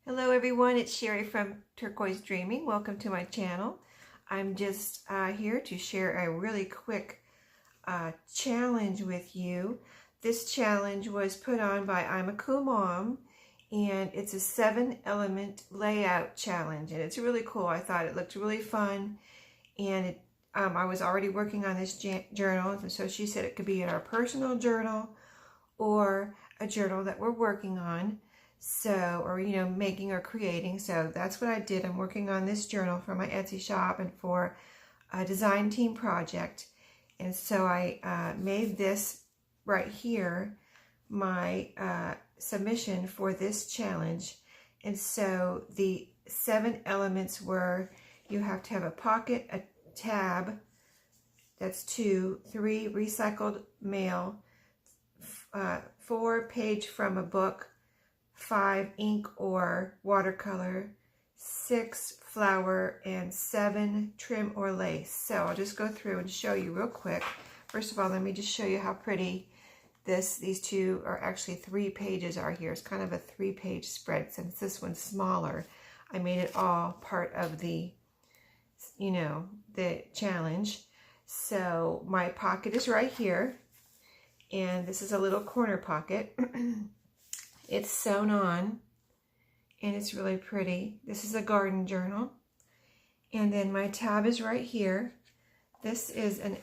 Hello everyone, it's Sherry from Turquoise Dreaming. Welcome to my channel. I'm just here to share a really quick challenge with you. This challenge was put on by I'm a Cool Mom, and it's a 7-element layout challenge, and it's really cool. I thought it looked really fun, and I was already working on this journal, and so she said it could be in our personal journal or a journal that we're working on. So, or making or creating. So that's what I did. I'm working on this journal for my Etsy shop and for a design team project. And so I made this right here my submission for this challenge. And so the 7 elements were: you have to have a pocket, a tab, that's 2, 3 recycled mail, 4 page from a book, 5 ink or watercolor, 6 flower, and 7 trim or lace. So I'll just go through and show you real quick. First of all, let me just show you how pretty these two, are actually 3 pages are here. It's kind of a 3-page spread. Since this one's smaller, I made it all part of the the challenge. So my pocket is right here, and this is a little corner pocket. It's sewn on, and it's really pretty. This is a garden journal. And then my tab is right here. This is an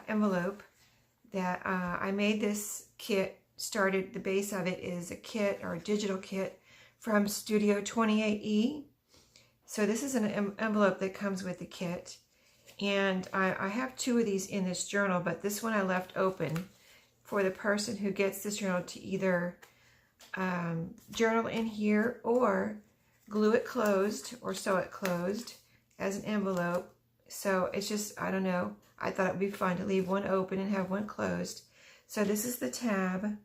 envelope that I made this kit. The base of it is a kit, or a digital kit, from Studio 28E. So this is an envelope that comes with the kit. And I have 2 of these in this journal, but this one I left open for the person who gets this journal to either journal in here or glue it closed or sew it closed as an envelope. So it's just, I don't know, I thought it would be fun to leave one open and have one closed. So this is the tab,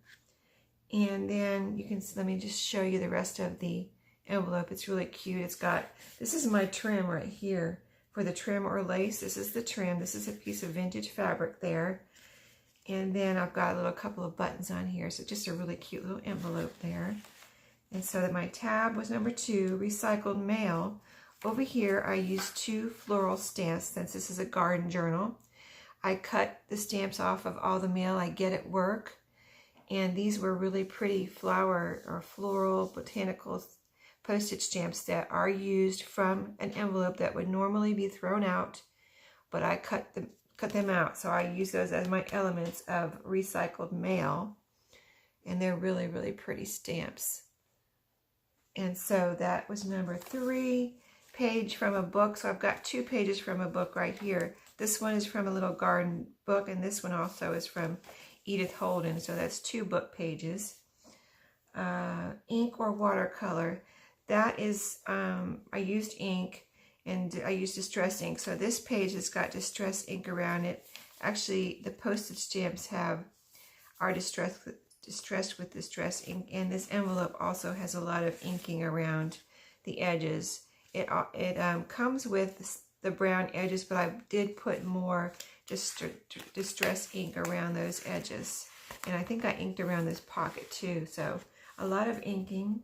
and then you can, let me just show you the rest of the envelope. It's really cute. It's got, this is my trim right here for the trim or lace. This is the trim. This is a piece of vintage fabric there. And then I've got a couple of buttons on here. So just a really cute little envelope there. And so that my tab was number 2, recycled mail. Over here, I used 2 floral stamps since this is a garden journal. I cut the stamps off of all the mail I get at work. And these were really pretty flower or floral botanical postage stamps that are used from an envelope that would normally be thrown out. But I cut them out, so I use those as my elements of recycled mail, and they're really, really pretty stamps. And so that was number 3, page from a book. So I've got 2 pages from a book right here. This one is from a little garden book, and this one also is from Edith Holden, so that's 2 book pages. Ink or watercolor, that is, I used ink, and I used distress ink. So this page has got distress ink around it. Actually, the postage stamps are distressed with distress ink, and this envelope also has a lot of inking around the edges. It comes with the brown edges, but I did put more distress ink around those edges. And I think I inked around this pocket too. So a lot of inking.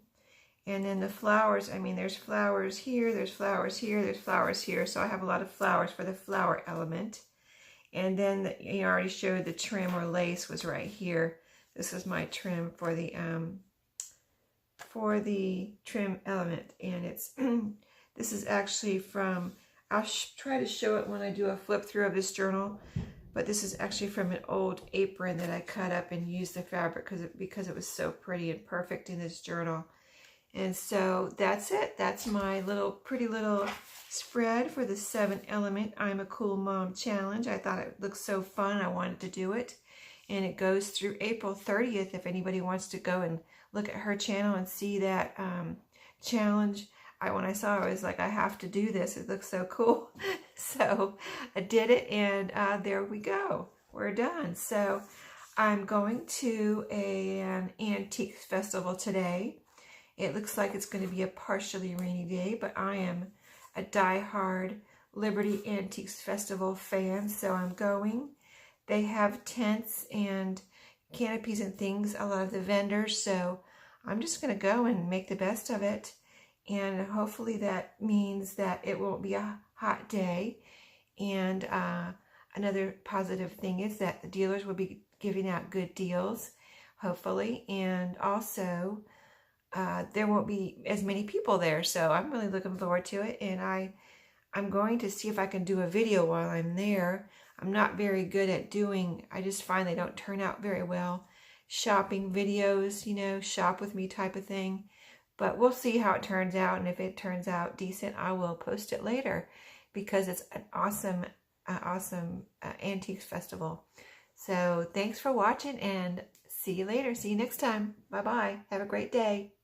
And then the flowers, I mean, there's flowers here, there's flowers here, there's flowers here. So I have a lot of flowers for the flower element. And then, I already showed the trim or lace was right here. This is my trim for the trim element. And it's, this is actually from, I'll try to show it when I do a flip through of this journal. But this is actually from an old apron that I cut up and used the fabric because it was so pretty and perfect in this journal. And so that's it. That's my pretty little spread for the 7-element I'm a Cool Mom challenge. I thought it looked so fun. I wanted to do it. And it goes through April 30th if anybody wants to go and look at her channel and see that challenge. When I saw it, I was like, I have to do this. It looks so cool. So I did it, and there we go. We're done. So I'm going to an antique festival today. It looks like it's going to be a partially rainy day, but I am a die-hard Liberty Antiques Festival fan, so I'm going. They have tents and canopies and things, a lot of the vendors, so I'm just going to go and make the best of it. and hopefully that means that it won't be a hot day. And another positive thing is that the dealers will be giving out good deals, hopefully, and also there won't be as many people there, so I'm really looking forward to it. And I'm going to see if I can do a video while I'm there. I'm not very good at doing, I just find they don't turn out very well. Shopping videos, you know, shop with me type of thing. But we'll see how it turns out, and if it turns out decent, I will post it later because it's an awesome, antiques festival. So thanks for watching, and see you later. See you next time. Bye-bye. Have a great day.